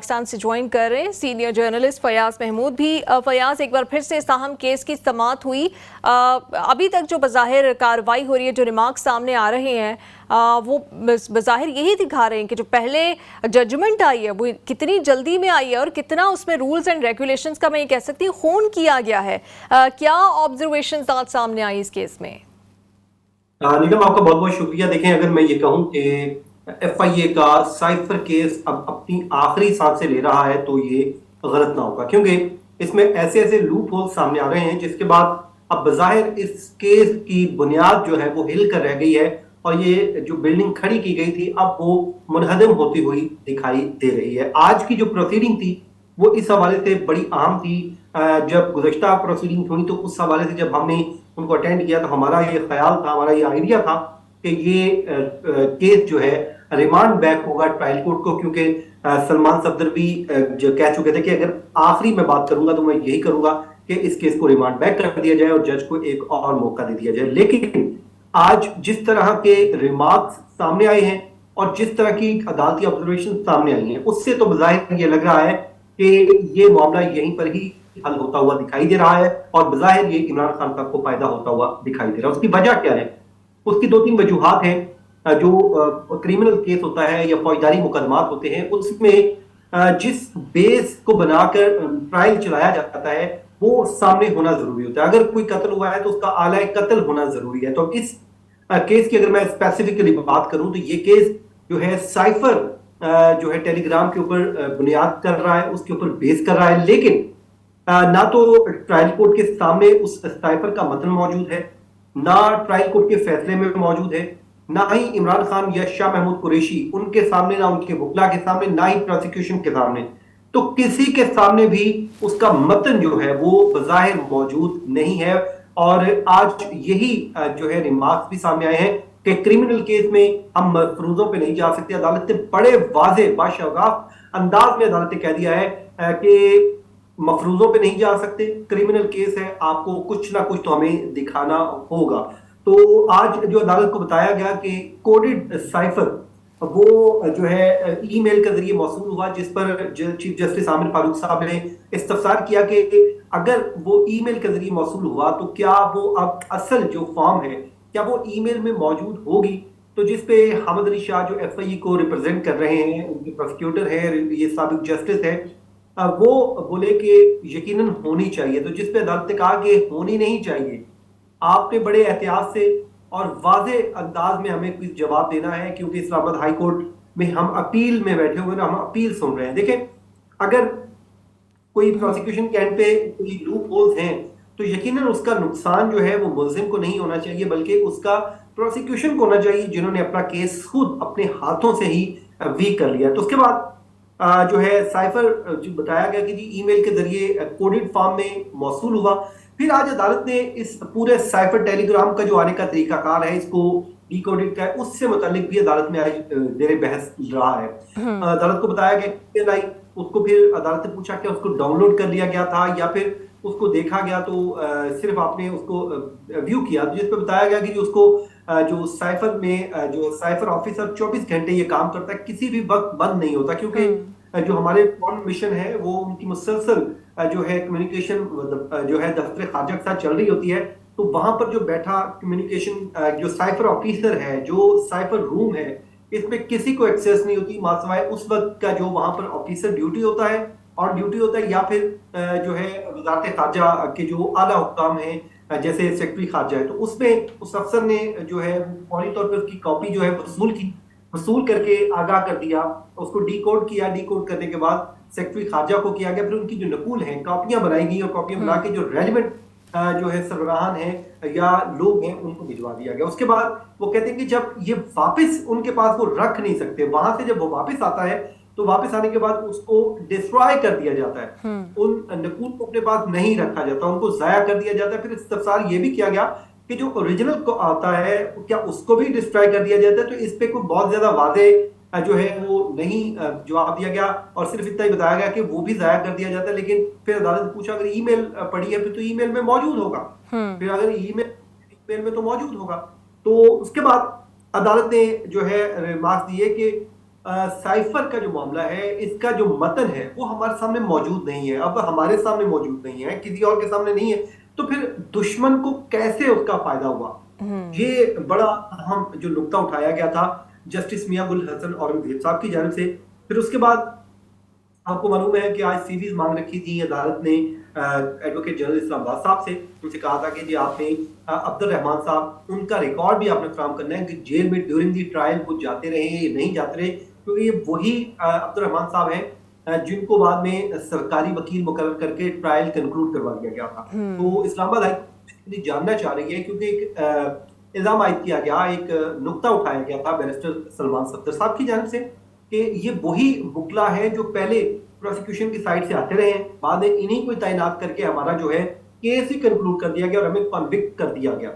पाकिस्तान से ज्वाइन कर रहे हैं सीनियर जर्नलिस्ट फयाज महमूद भी। फयाज, एक बार फिर से ताहम केस की समाअत हुई। अभी तक जो बज़ाहिर कार्रवाई हो रही है, जो रिमार्क्स सामने आ रहे हैं, वो बज़ाहिर यही दिखा रहे हैं कि जो पहले जजमेंट आई है वो कितनी जल्दी में आई है और कितना उसमें रूल्स एंड रेगुलेशंस का, मैं ये कह सकती हूँ, खून किया गया है। क्या ऑब्जर्वेशंस आज सामने आई इस केस में? निगम, आपका बहुत बहुत शुक्रिया। देखें, अगर मैं ये कहूँ कि FIA का साइफर केस अब अपनी आखिरी सांसें ले रहा है तो ये गलत ना होगा, क्योंकि इसमें ऐसे ऐसे लूप होल सामने आ रहे हैं जिसके बाद अब बज़ाहिर इस केस की बुनियाद जो है वो हिल कर रह गई है और ये जो बिल्डिंग खड़ी की गई थी अब वो मुनहदम होती हुई दिखाई दे रही है। आज की जो प्रोसीडिंग थी वो इस हवाले से बड़ी अहम थी। जब गुज़श्ता प्रोसीडिंग हुई तो उस हवाले से जब हमने उनको अटेंड किया तो हमारा ये ख्याल था, हमारा ये आइडिया था कि ये केस जो है रिमांड बैक होगा ट्रायल कोर्ट को, क्योंकि सलमान सफदर भी जो कह चुके थे कि अगर आखिरी में बात करूंगा तो मैं यही करूंगा कि इस केस को रिमांड बैक कर दिया जाए और जज को एक और मौका दे दिया जाए। लेकिन आज जिस तरह के रिमार्क्स सामने आए हैं और जिस तरह की अदालती ऑब्जर्वेशन सामने आई हैं, उससे तो बज़ाहिर ये लग रहा है कि ये मामला यहीं पर ही हल होता हुआ दिखाई दे रहा है और बज़ाहिर ये इमरान खान साहब को फायदा होता हुआ दिखाई दे रहा है। उसकी वजह क्या है? उसकी दो तीन वजूहात हैं। जो क्रिमिनल केस होता है या फौजदारी मुकदमात होते हैं उसमें जिस बेस को बनाकर ट्रायल चलाया जाता है वो सामने होना जरूरी होता है। अगर कोई कत्ल हुआ है तो उसका आला कत्ल होना जरूरी है। तो इस केस की अगर मैं स्पेसिफिकली बात करूं तो ये केस जो है साइफर जो है टेलीग्राम के ऊपर बुनियाद कर रहा है, उसके ऊपर बेस कर रहा है। लेकिन ना तो ट्रायल कोर्ट के सामने उस साइफर का मतन मौजूद है, ना ट्रायल कोर्ट के फैसले में मौजूद है, ना ही इमरान खान या शाह महमूद कुरैशी उनके सामने, ना उनके वकीला के सामने, ना ही प्रोसिक्यूशन के सामने। तो किसी के सामने भी उसका मतन जो है वो बज़ाहिर मौजूद नहीं है। और आज यही जो है रिमार्क्स भी सामने आए हैं कि क्रिमिनल केस में हम मफरूजों पे नहीं जा सकते। अदालत ने बड़े वाज़े बाशगाफ अंदाज में अदालत ने कह दिया है कि मफरूजों पे नहीं जा सकते, क्रिमिनल केस है, आपको कुछ ना कुछ तो हमें दिखाना होगा। तो आज जो अदालत को बताया गया कि कोडेड साइफर वो जो है ईमेल के जरिए मौसूल हुआ, जिस पर चीफ जस्टिस आमिर फारूक साहब ने इस्तफसार किया कि अगर वो ईमेल के जरिए मौसूल हुआ तो क्या वो अब असल जो फॉर्म है क्या वो ईमेल में मौजूद होगी। तो जिसपे हमद अली शाह जो FIA को रिप्रेजेंट कर रहे हैं, उनके प्रोसिक्यूटर है, ये साबिक जस्टिस है, वो बोले कि यकीनन होनी चाहिए। तो जिसपे अदालत ने कहा कि होनी नहीं चाहिए, आपने बड़े एहतियात से और वाज़े अंदाज में हमें कुछ जवाब देना है, क्योंकि इस्लामाबाद हाई कोर्ट में हम अपील में बैठे हुए ना, हम अपील सुन रहे हैं। देखें, अगर कोई प्रोसिक्यूशन के एंड पे कोई लूप होल्स हैं तो यकीनन उसका नुकसान जो है वो मुल्जिम को नहीं होना चाहिए, बल्कि उसका प्रोसिक्यूशन को होना चाहिए, जिन्होंने अपना केस खुद अपने हाथों से ही वीक कर लिया। तो उसके बाद जो है साइफर जो बताया गया कि जी ईमेल के जरिए कोडेड फॉर्म में मौसूल हुआ। फिर आज अदालत ने इस पूरे साइफर टेलीग्राम का जो आने का तरीकाकार है, इसको डिकोडेड का है, उससे मुतालिक भी अदालत में आज देर बहस रहा है। अदालत को बताया गया कि उसको फिर अदालत ने पूछा कि उसको डाउनलोड कर लिया गया था या फिर उसको देखा गया, तो सिर्फ आपने उसको व्यू किया। जिस पर बताया गया कि उसको जो साइफर में जो साइफर ऑफिसर 24 घंटे ये काम करता है, किसी भी वक्त बंद नहीं होता, क्योंकि जो हमारे फॉरेन मिशन है वो उनकी मुसलसल जो है कम्युनिकेशन जो है दफ्तर खारजा के साथ चल रही होती है। तो वहां पर जो बैठा कम्युनिकेशन जो साइफर ऑफिसर है, जो साइफर रूम है, इसमें किसी को एक्सेस नहीं होती मासिवाय उस वक्त का जो वहां पर ऑफिसर ड्यूटी होता है और ड्यूटी होता है, या फिर जो है वजारत खारजा के जो आला हुक्काम है, जैसे सेक्रेटरी खारजा है। तो उसमें उस अफसर ने जो है फौरी तौर पर उसकी कॉपी जो है वसूल करके आगाह कर दिया, उसको डिकोड किया। डिकोड करने के बाद सेक्रेटरी खारजा को किया गया, फिर उनकी जो नकूल हैं कॉपियां बनाई गई और कॉपियां बना के जो रेलिवेंट जो है सरबराहान हैं या लोग हैं उनको भिजवा दिया गया। उसके बाद वो कहते हैं कि जब ये वापस उनके पास वो रख नहीं सकते, वहां से जब वो वापस आता है तो वापस आने के बाद उसको डिस्ट्रॉय कर दिया जाता है, उन नकूल को अपने पास नहीं रखा जाता, उनको जाया कर दिया जाता है। फिर इस्तफसार ये भी किया गया कि जो ओरिजिनल को आता है क्या उसको भी डिस्ट्रॉय कर दिया जाता है। तो इस पे कोई बहुत ज्यादा वादे जो है वो नहीं जवाब दिया गया और सिर्फ इतना ही बताया गया कि वो भी जाया कर दिया जाता है। लेकिन फिर अदालत ने पूछा अगर ईमेल पड़ी है फिर तो ईमेल में मौजूद होगा, फिर अगर ईमेल में तो मौजूद होगा। तो उसके बाद अदालत ने जो है रिमार्क्स दिए कि साइफर का जो मामला है, इसका जो मतन है वो हमारे सामने मौजूद नहीं है, अब हमारे सामने मौजूद नहीं है, किसी और के सामने नहीं है, तो फिर दुश्मन को कैसे उसका फायदा हुआ? ये बड़ा अहम जो नुक्ता उठाया गया था जस्टिस मियां गुल हसन औरंगजेब साहब की जानिब से। फिर उसके बाद आपको मालूम है कि आज सीरीज मांग रखी थी अदालत ने एडवोकेट जनरल इस्लामाबाद साहब से। उनसे कहा था कि जी आपने अब्दुल रहमान साहब, उनका रिकॉर्ड भी आपने फराहम करना है कि जेल में ड्यूरिंग दी ट्रायल वो जाते रहे या नहीं जाते रहे, क्योंकि ये वही अब्दुल रहमान साहब हैं जिनको बाद में सरकारी वकील मुकर्रर करके ट्रायल कंक्लूड करवा दिया गया था। तो इस्लामाबाद हाई कोर्ट जानना चाह रही है, क्योंकि एक इल्जाम आयद किया गया, एक नुक्ता उठाया गया था बैरिस्टर सलमान सफ्दर साहब की जानिब से कि ये वही मुकला है जो पहले प्रोसिक्यूशन की साइड से आते रहे हैं, बाद में इन्हीं को तैनात करके हमारा जो है केस ही कंक्लूड कर दिया गया और हमें कन्विक्ट कर दिया गया।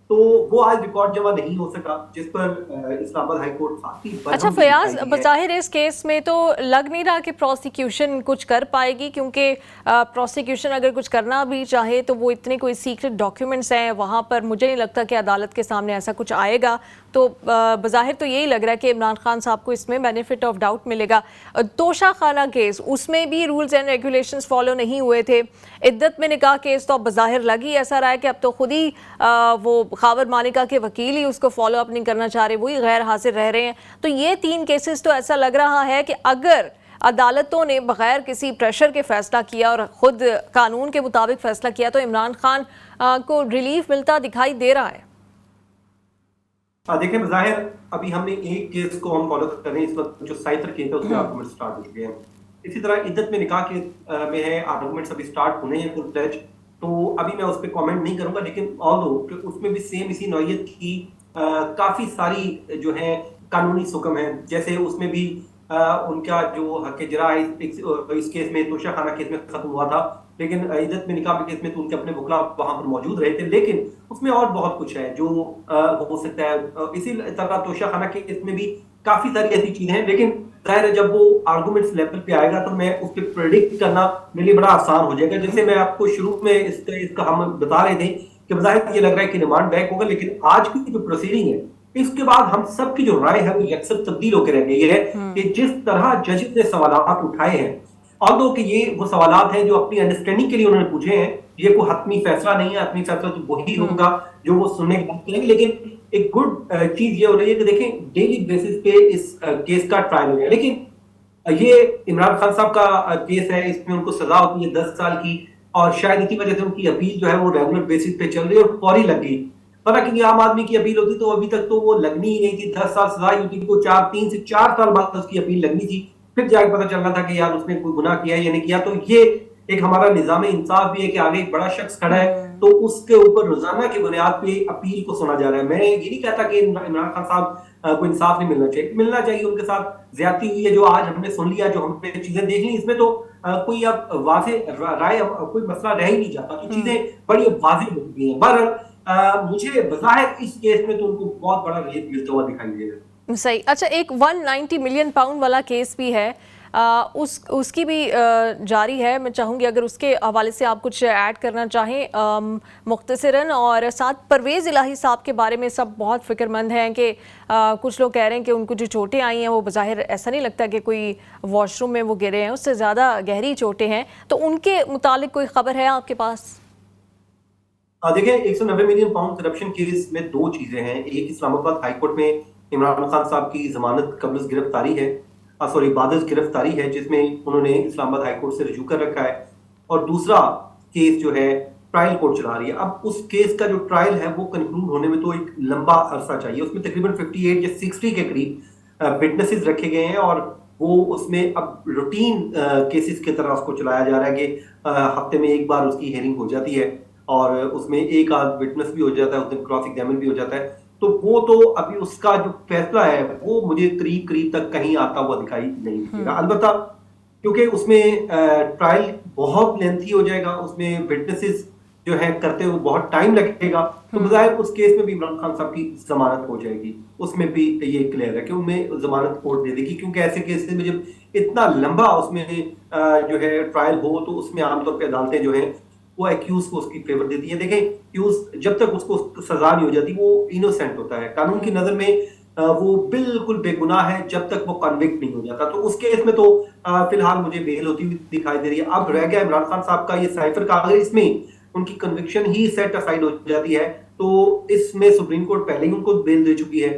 तो वो आज रिकॉर्ड जमा नहीं हो सका, जिस पर इस्लामाबाद हाई कोर्ट काफी अच्छा फयाज, बज़ाहिर इस केस में तो लग नहीं रहा कि प्रोसिक्यूशन कुछ कर पाएगी, क्योंकि प्रोसिक्यूशन अगर कुछ करना भी चाहे तो वो इतने कोई सीक्रेट डॉक्यूमेंट्स हैं वहाँ पर, मुझे नहीं लगता कि अदालत के सामने ऐसा कुछ आएगा। तो बज़ाहिर तो यही लग रहा है कि इमरान खान साहब को इसमें बेनिफिट ऑफ डाउट मिलेगा। तोशा खाना केस, उसमें भी रूल्स एंड रेगुलेशंस फॉलो नहीं हुए थे। इद्दत में निकाह केस तो अब बज़ाहिर लग ही ऐसा रहा है कि अब तो खुद ही वो खावर मालिका के वकील ही उसको फॉलो अप नहीं करना चाह रहे, वही गैर हाजिर रह रहे हैं। तो ये 3 केसेस तो ऐसा लग रहा है कि अगर अदालतों ने बगैर किसी प्रेशर के फैसला किया और ख़ुद कानून के मुताबिक फैसला किया तो इमरान खान को रिलीफ मिलता दिखाई दे रहा है। देखें, बज़ाहिर अभी हमने एक केस को हम फॉलो कर रहे हैं, इस वक्त जो साइफर केस है उसमें आर्गूमेंट स्टार्ट हो चुके हैं। इसी तरह इद्दत में निकाह के में है, आर्गूमेंट्स अभी स्टार्ट होने हैं फुल फ्लेज, तो अभी मैं उस पर कमेंट नहीं करूंगा, लेकिन ऑल्दो उसमें भी सेम इसी नौइयत की काफी सारी जो है कानूनी हुक्म है। जैसे उसमें भी उनका जो हक जरा है इस केस में, तोशा खाना केस में खत्म हुआ था, लेकिन इद्दत में निकाह केस में तो उनके अपने वकला वहां पर मौजूद रहे थे, लेकिन उसमें और बहुत कुछ है जो हो सकता है। इसी तरह तोशा खाना केस में भी काफी सारी ऐसी चीजें हैं, लेकिन जाहिर है जब वो आर्गूमेंट्स लेवल पे आएगा तो मैं उस पर प्रेडिक्ट करना मेरे लिए बड़ा आसान हो जाएगा। जैसे मैं आपको शुरू में इसका हम बता रहे थे कि बज़ाहिर ये लग रहा है कि रिमांड बैक होगा, लेकिन आज की जो प्रोसीडिंग है इसके बाद हम सब की जो राय है वो अक्सर तब्दील होकर रह गई है कि जिस तरह जजेस ने सवालात उठाए हैं, ऑल्दो कि ये वो सवालात हैं जो अपनी अंडरस्टैंडिंग के लिए उन्होंने पूछे हैं, ये कोई हतमी फैसला नहीं है, हतमी फैसला तो वही होगा जो वो सुनने की बात करेंगे। लेकिन एक गुड चीज ये हो रही है कि देखें डेली बेसिस पे इस केस का ट्रायल हो गया, लेकिन ये इमरान खान साहब का केस है, इसमें उनको सजा होती है 10 साल की, और शायद इसी वजह से उनकी अपील जो है वो रेगुलर बेसिस पे चल रही है और फौरी लग गई। पता कि आम आदमी की अपील होती तो अभी तक तो वो लगनी ही नहीं थी, 10 साल सजा होती को 3 से 4 साल बाद उसकी अपील लगनी थी, फिर जाके पता चलना था कि यार उसने कोई गुनाह किया या नहीं किया। तो ये एक हमारा निजाम इंसाफ भी है कि आगे एक बड़ा शख्स खड़ा है तो उसके ऊपर रोजाना की बुनियाद पे अपील को सुना जा रहा है। मैं ये नहीं कहता कि इमरान खान साहब को इंसाफ नहीं मिलना चाहिए, उनके साथ ज्यादती हुई है जो आज हमने सुन लिया, जो हमने चीजें देख ली, इसमें तो कोई अब वाजे राय कोई मसला रह ही नहीं जाता, तो चीजें बड़ी वाज़ेह हो चुकी हैं। बहरहाल मुझे बज़ाहिर इस केस में तो उनको बहुत बड़ा रिलीफ मिलता हुआ दिखाई देगा। सही। अच्छा, एक 190 मिलियन पाउंड वाला केस भी है, उसकी भी जारी है। मैं चाहूँगी अगर उसके हवाले से आप कुछ ऐड करना चाहें मुख्तसरन। और साथ परवेज़ इलाही साहब के बारे में सब बहुत फ़िक्रमंद हैं कि कुछ लोग कह रहे हैं कि उनको जो चोटें आई हैं वो बज़ाहिर ऐसा नहीं लगता कि कोई वॉशरूम में वो गिरे हैं, उससे ज़्यादा गहरी चोटें हैं, तो उनके मुतालिक कोई ख़बर है आपके पास? देखिए, 190 मिलियन पाउंड करप्शन केस में 2 चीजें हैं। एक, इस्लामाबाद हाई कोर्ट में इमरान खान साहब की जमानत कब्ल गिरफ्तारी है, बाद गिरफ्तारी है, जिसमें उन्होंने इस्लामाबाद हाई कोर्ट से रजू कर रखा है, और दूसरा केस जो है ट्रायल कोर्ट चला रही है। अब उस केस का जो ट्रायल है वो कंक्लूड होने में तो एक लंबा अरसा चाहिए। उसमें तकरीबन 58 या 60 के करीब विटनेसेस रखे गए हैं, और वो उसमें अब रूटीन केसेस की तरह उसको चलाया जा रहा है कि हफ्ते में एक बार उसकी हेयरिंग हो जाती है और उसमें एक आध विटनेस भी हो जाता है, उस दिन क्रॉस एग्जामिन भी हो जाता है। तो वो तो अभी उसका जो फैसला है वो मुझे करीब तक कहीं आता हुआ दिखाई नहीं देगा। अलबत्ता क्योंकि उसमें ट्रायल बहुत लेंथी हो जाएगा, उसमें विटनेसेस जो है करते हुए बहुत टाइम लगेगा, तो बजाय उस केस में भी इमरान खान साहब की जमानत हो जाएगी। उसमें भी ये क्लियर है कि उनमें जमानत कोर्ट दे देगी, क्योंकि ऐसे केसेस में जब इतना लंबा उसमें जो है ट्रायल हो तो उसमें आमतौर पर अदालतें जो है वो एक्यूज को उसकी फेवर देती है। देखें, एक्यूज जब तक उसको सजा नहीं हो जाती वो इनोसेंट होता है। कानून की नजर में वो बिल्कुल बेगुनाह है जब तक वो कन्विक्ट नहीं हो जाता। तो उस केस में तो फिलहाल मुझे बेल होती हुई दिखाई दे रही है। अब रह गया इमरान खान साहब का ये साइफर का, अगर इसमें उनकी कन्विक्शन ही सेट असाइड हो जाती है तो इसमें सुप्रीम कोर्ट पहले ही उनको बेल दे चुकी है,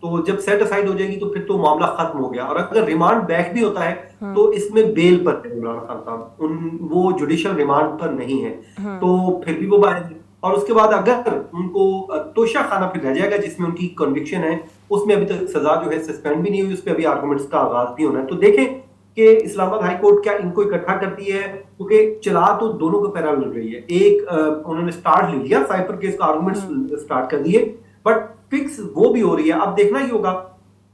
तो जब सेट असाइड हो जाएगी तो फिर तो मामला खत्म हो गया। और अगर रिमांड बैक भी होता है तो इसमें बेल पर है इमरान खान साहब, वो जुडिशियल रिमांड पर नहीं है, तो फिर भी वो बाहर है। और उसके बाद अगर उनको तोशा खाना फिर रह जाएगा जिसमें उनकी कन्विक्शन है, उसमें अभी तक सजा जो है सस्पेंड भी नहीं हुई, उस पर अभी आर्गुमेंट्स का आगाज भी होना है। तो देखें कि इस्लामाबाद हाई कोर्ट क्या इनको इकट्ठा करती है, क्योंकि चला तो दोनों को पैरल लग रही है। एक उन्होंने स्टार्ट ले लिया साइफर केस का, आर्गुमेंट्स स्टार्ट कर दिए, बट फिक्स वो भी हो रही है। अब देखना ही होगा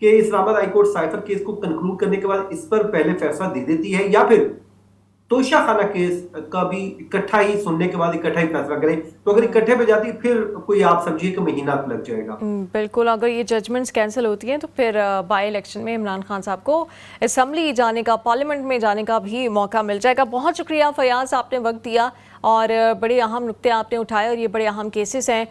कि Islamabad high court cipher case को कंक्लूड करने के बाद इस पर पहले फैसला दे देती है या फिर तोशा खाना केस का भी इकट्ठा ही सुनने के बाद इकट्ठा ही फैसला करें। तो अगर इकट्ठे पे जाती फिर कोई आप समझिए कि महीना लग जाएगा। बिल्कुल, अगर ये जजमेंट्स कैंसिल होती हैं तो फिर बाई इलेक्शन में इमरान खान साहब को असम्बली जाने का, पार्लियामेंट में जाने का भी मौका मिल जाएगा। बहुत शुक्रिया फयाज, आपने वक्त दिया और बड़े अहम नुक्ते आपने उठाए और ये बड़े अहम केसेस हैं।